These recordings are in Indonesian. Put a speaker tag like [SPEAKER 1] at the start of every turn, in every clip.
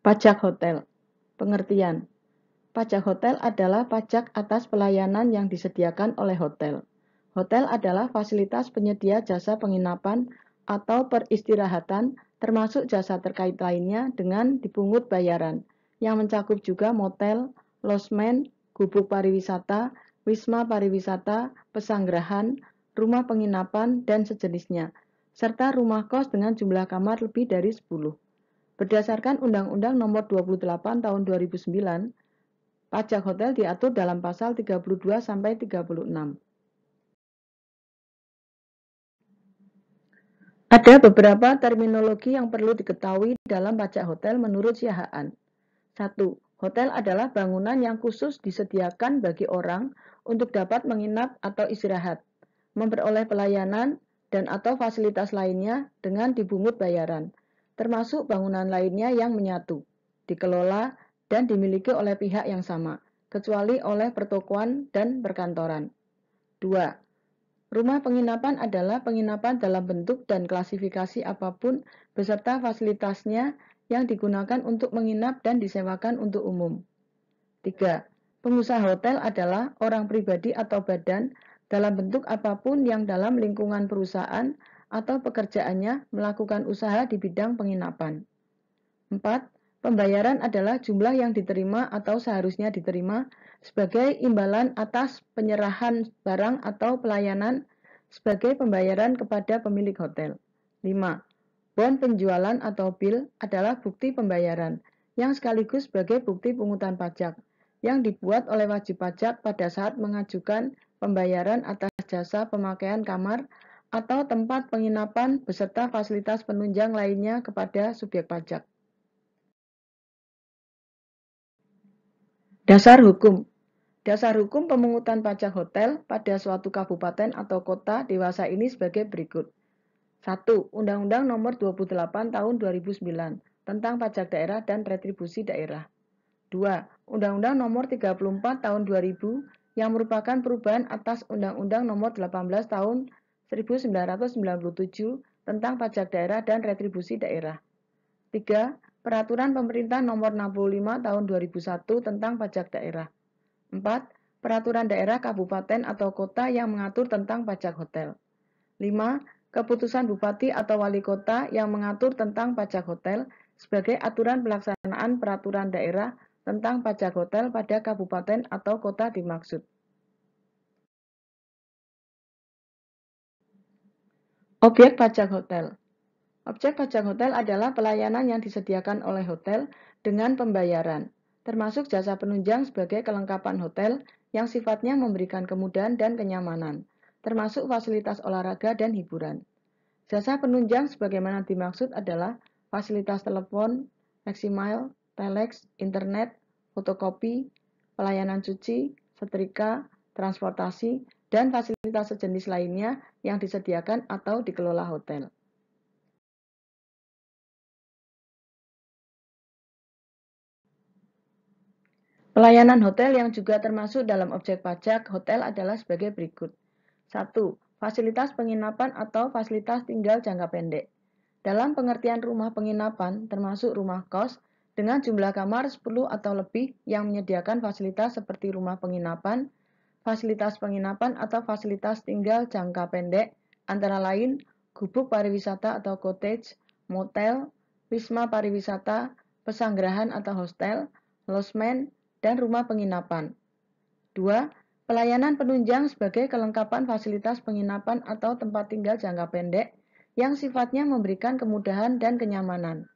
[SPEAKER 1] Pajak hotel. Pengertian. Pajak hotel adalah pajak atas pelayanan yang disediakan oleh hotel. Hotel adalah fasilitas penyedia jasa penginapan atau peristirahatan, termasuk jasa terkait lainnya dengan dipungut bayaran, yang mencakup juga motel, losmen, gubuk pariwisata, wisma pariwisata, pesanggerahan, rumah penginapan, dan sejenisnya, serta rumah kos dengan jumlah kamar lebih dari 10. Berdasarkan Undang-Undang Nomor 28 Tahun 2009, pajak hotel diatur dalam pasal 32 sampai 36. Ada beberapa terminologi yang perlu diketahui dalam pajak hotel menurut Siahaan. 1. Hotel adalah bangunan yang khusus disediakan bagi orang untuk dapat menginap atau istirahat, memperoleh pelayanan, dan atau fasilitas lainnya dengan dibungut bayaran, termasuk bangunan lainnya yang menyatu, dikelola, dan dimiliki oleh pihak yang sama, kecuali oleh pertokoan dan perkantoran. 2. Rumah penginapan adalah penginapan dalam bentuk dan klasifikasi apapun beserta fasilitasnya yang digunakan untuk menginap dan disewakan untuk umum. 3. Pengusaha hotel adalah orang pribadi atau badan dalam bentuk apapun yang dalam lingkungan perusahaan atau pekerjaannya melakukan usaha di bidang penginapan. 4. Pembayaran adalah jumlah yang diterima atau seharusnya diterima sebagai imbalan atas penyerahan barang atau pelayanan sebagai pembayaran kepada pemilik hotel. 5. Bon penjualan atau bil adalah bukti pembayaran yang sekaligus sebagai bukti pungutan pajak yang dibuat oleh wajib pajak pada saat mengajukan pembayaran atas jasa pemakaian kamar atau tempat penginapan beserta fasilitas penunjang lainnya kepada subjek pajak. Dasar hukum. Dasar hukum pemungutan pajak hotel pada suatu kabupaten atau kota dewasa ini sebagai berikut. 1. Undang-Undang Nomor 28 Tahun 2009 tentang pajak daerah dan retribusi daerah. 2. Undang-Undang Nomor 34 Tahun 2000 yang merupakan perubahan atas Undang-Undang Nomor 18 Tahun 1997 tentang pajak daerah dan retribusi daerah. 3. Peraturan Pemerintah Nomor 65 Tahun 2001 tentang pajak daerah. 4. Peraturan daerah kabupaten atau kota yang mengatur tentang pajak hotel. 5. Keputusan bupati atau wali kota yang mengatur tentang pajak hotel sebagai aturan pelaksanaan peraturan daerah tentang pajak hotel pada kabupaten atau kota dimaksud. Objek pajak hotel. Objek pajak hotel adalah pelayanan yang disediakan oleh hotel dengan pembayaran, termasuk jasa penunjang sebagai kelengkapan hotel yang sifatnya memberikan kemudahan dan kenyamanan, termasuk fasilitas olahraga dan hiburan. Jasa penunjang sebagaimana dimaksud adalah fasilitas telepon, Maximile, telex, internet, fotokopi, pelayanan cuci, setrika, transportasi, dan fasilitas sejenis lainnya yang disediakan atau dikelola hotel. Pelayanan hotel yang juga termasuk dalam objek pajak hotel adalah sebagai berikut. 1. Fasilitas penginapan atau fasilitas tinggal jangka pendek. Dalam pengertian rumah penginapan, termasuk rumah kos, dengan jumlah kamar 10 atau lebih yang menyediakan fasilitas seperti rumah penginapan, fasilitas penginapan atau fasilitas tinggal jangka pendek, antara lain gubuk pariwisata atau cottage, motel, wisma pariwisata, pesanggerahan atau hostel, losmen, dan rumah penginapan. 2. Pelayanan penunjang sebagai kelengkapan fasilitas penginapan atau tempat tinggal jangka pendek yang sifatnya memberikan kemudahan dan kenyamanan.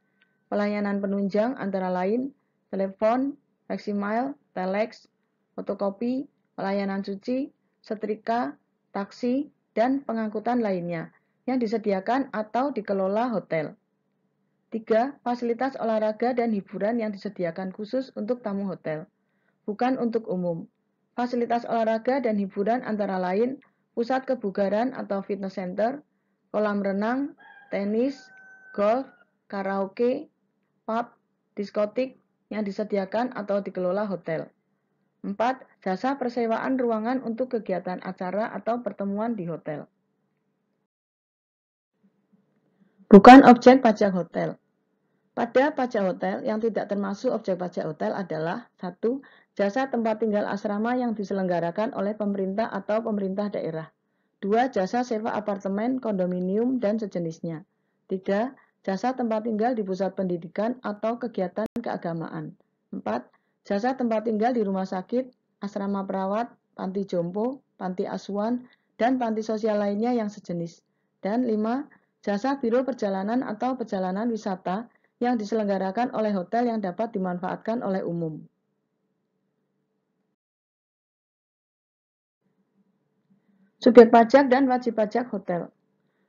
[SPEAKER 1] Pelayanan penunjang antara lain telepon, Maximile, telex, fotokopi, pelayanan cuci, setrika, taksi, dan pengangkutan lainnya yang disediakan atau dikelola hotel. 3. Fasilitas olahraga dan hiburan yang disediakan khusus untuk tamu hotel, bukan untuk umum. Fasilitas olahraga dan hiburan antara lain pusat kebugaran atau fitness center, kolam renang, tenis, golf, karaoke, pub, diskotik yang disediakan atau dikelola hotel. 4. Jasa persewaan ruangan untuk kegiatan acara atau pertemuan di hotel. Bukan objek pajak hotel. Pada pajak hotel yang tidak termasuk objek pajak hotel adalah 1. Jasa tempat tinggal asrama yang diselenggarakan oleh pemerintah atau pemerintah daerah. 2. Jasa sewa apartemen, kondominium, dan sejenisnya. 3. Jasa tempat tinggal di pusat pendidikan atau kegiatan keagamaan. 4. Jasa tempat tinggal di rumah sakit, asrama perawat, panti jompo, panti asuhan, dan panti sosial lainnya yang sejenis. Dan 5. Jasa biro perjalanan atau perjalanan wisata yang diselenggarakan oleh hotel yang dapat dimanfaatkan oleh umum. Subjek pajak dan wajib pajak hotel.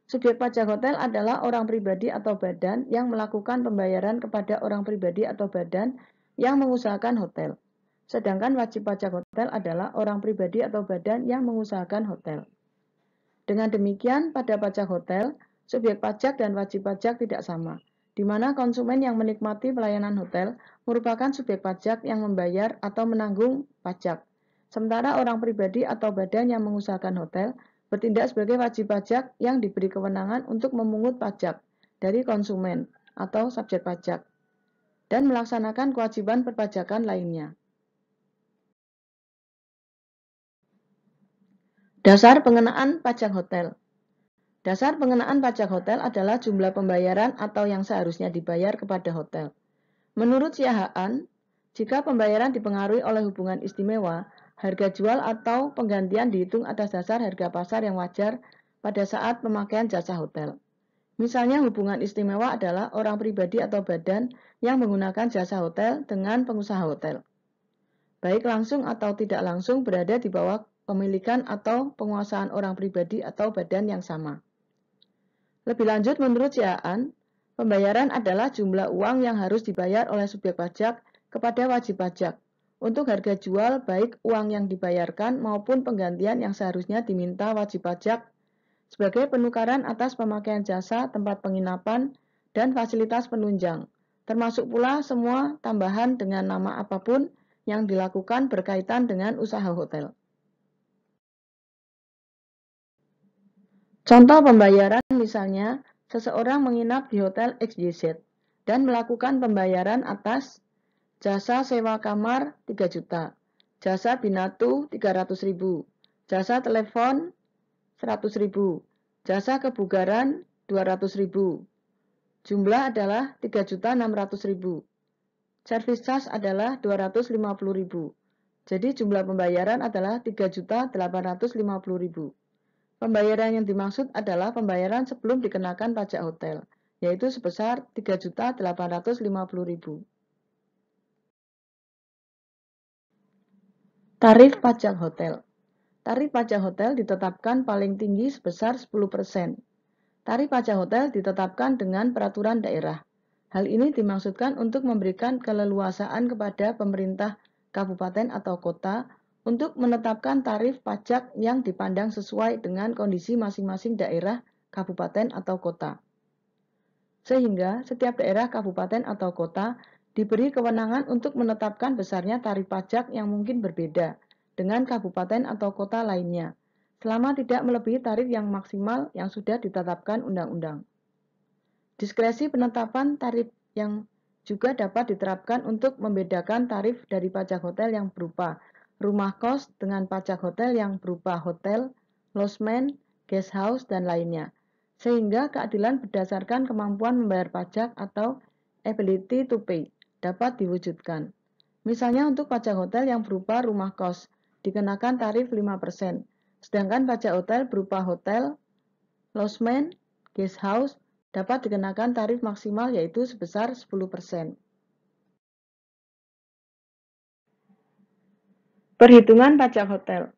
[SPEAKER 1] Subjek pajak hotel adalah orang pribadi atau badan yang melakukan pembayaran kepada orang pribadi atau badan yang mengusahakan hotel. Sedangkan wajib pajak hotel adalah orang pribadi atau badan yang mengusahakan hotel. Dengan demikian, pada pajak hotel, subjek pajak dan wajib pajak tidak sama, di mana konsumen yang menikmati pelayanan hotel merupakan subjek pajak yang membayar atau menanggung pajak. Sementara orang pribadi atau badan yang mengusahakan hotel bertindak sebagai wajib pajak yang diberi kewenangan untuk memungut pajak dari konsumen atau subjek pajak dan melaksanakan kewajiban perpajakan lainnya. Dasar pengenaan pajak hotel. Dasar pengenaan pajak hotel adalah jumlah pembayaran atau yang seharusnya dibayar kepada hotel. Menurut Siahaan, jika pembayaran dipengaruhi oleh hubungan istimewa, harga jual atau penggantian dihitung atas dasar harga pasar yang wajar pada saat pemakaian jasa hotel. Misalnya hubungan istimewa adalah orang pribadi atau badan yang menggunakan jasa hotel dengan pengusaha hotel. Baik langsung atau tidak langsung berada di bawah pemilikan atau penguasaan orang pribadi atau badan yang sama. Lebih lanjut, menurut Siahaan, pembayaran adalah jumlah uang yang harus dibayar oleh subjek pajak kepada wajib pajak untuk harga jual baik uang yang dibayarkan maupun penggantian yang seharusnya diminta wajib pajak sebagai penukaran atas pemakaian jasa tempat penginapan dan fasilitas penunjang, termasuk pula semua tambahan dengan nama apapun yang dilakukan berkaitan dengan usaha hotel. Contoh pembayaran misalnya, seseorang menginap di hotel XYZ dan melakukan pembayaran atas jasa sewa kamar 3 juta, jasa binatu 300.000, jasa telepon 100.000, jasa kebugaran 200.000. Jumlah adalah 3.600.000. Service charge adalah 250.000. Jadi jumlah pembayaran adalah 3.850.000. Pembayaran yang dimaksud adalah pembayaran sebelum dikenakan pajak hotel, yaitu sebesar 3.850.000. Tarif pajak hotel. Tarif pajak hotel ditetapkan paling tinggi sebesar 10%. Tarif pajak hotel ditetapkan dengan peraturan daerah. Hal ini dimaksudkan untuk memberikan keleluasaan kepada pemerintah kabupaten atau kota untuk menetapkan tarif pajak yang dipandang sesuai dengan kondisi masing-masing daerah, kabupaten, atau kota. Sehingga setiap daerah, kabupaten, atau kota diberi kewenangan untuk menetapkan besarnya tarif pajak yang mungkin berbeda dengan kabupaten atau kota lainnya, selama tidak melebihi tarif yang maksimal yang sudah ditetapkan undang-undang. Diskresi penetapan tarif yang juga dapat diterapkan untuk membedakan tarif dari pajak hotel yang berupa rumah kos dengan pajak hotel yang berupa hotel, losmen, guest house, dan lainnya. Sehingga keadilan berdasarkan kemampuan membayar pajak atau ability to pay dapat diwujudkan. Misalnya untuk pajak hotel yang berupa rumah kos dikenakan tarif 5%, sedangkan pajak hotel berupa hotel, losmen, guest house dapat dikenakan tarif maksimal yaitu sebesar 10%. Perhitungan pajak hotel.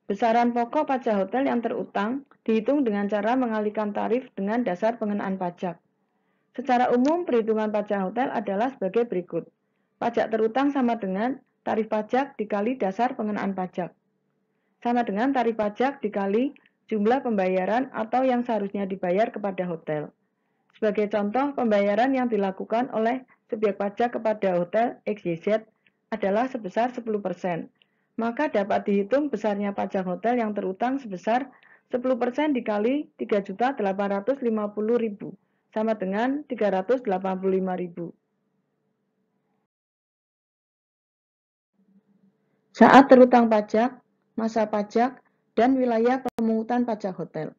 [SPEAKER 1] Besaran pokok pajak hotel yang terutang dihitung dengan cara mengalihkan tarif dengan dasar pengenaan pajak. Secara umum, perhitungan pajak hotel adalah sebagai berikut. Pajak terutang sama dengan tarif pajak dikali dasar pengenaan pajak. Sama dengan tarif pajak dikali jumlah pembayaran atau yang seharusnya dibayar kepada hotel. Sebagai contoh, pembayaran yang dilakukan oleh subjek pajak kepada hotel XYZ adalah sebesar 10%. Maka dapat dihitung besarnya pajak hotel yang terutang sebesar 10% dikali 3.850.000 sama dengan 385.000. Saat terutang pajak, masa pajak, dan wilayah pemungutan pajak hotel.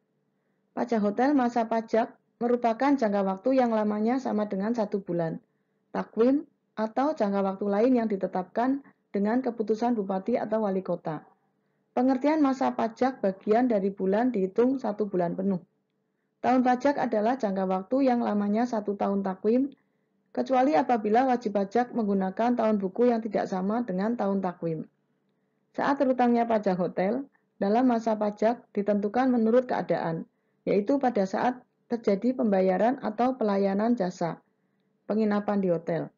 [SPEAKER 1] Pajak hotel masa pajak merupakan jangka waktu yang lamanya sama dengan 1 bulan, takwim, atau jangka waktu lain yang ditetapkan dengan keputusan bupati atau wali kota. Pengertian masa pajak bagian dari bulan dihitung 1 bulan penuh. Tahun pajak adalah jangka waktu yang lamanya 1 tahun takwim, kecuali apabila wajib pajak menggunakan tahun buku yang tidak sama dengan tahun takwim. Saat terutangnya pajak hotel, dalam masa pajak ditentukan menurut keadaan, yaitu pada saat terjadi pembayaran atau pelayanan jasa, penginapan di hotel.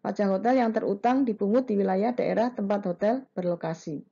[SPEAKER 1] Pajak hotel yang terutang dipungut di wilayah daerah tempat hotel berlokasi.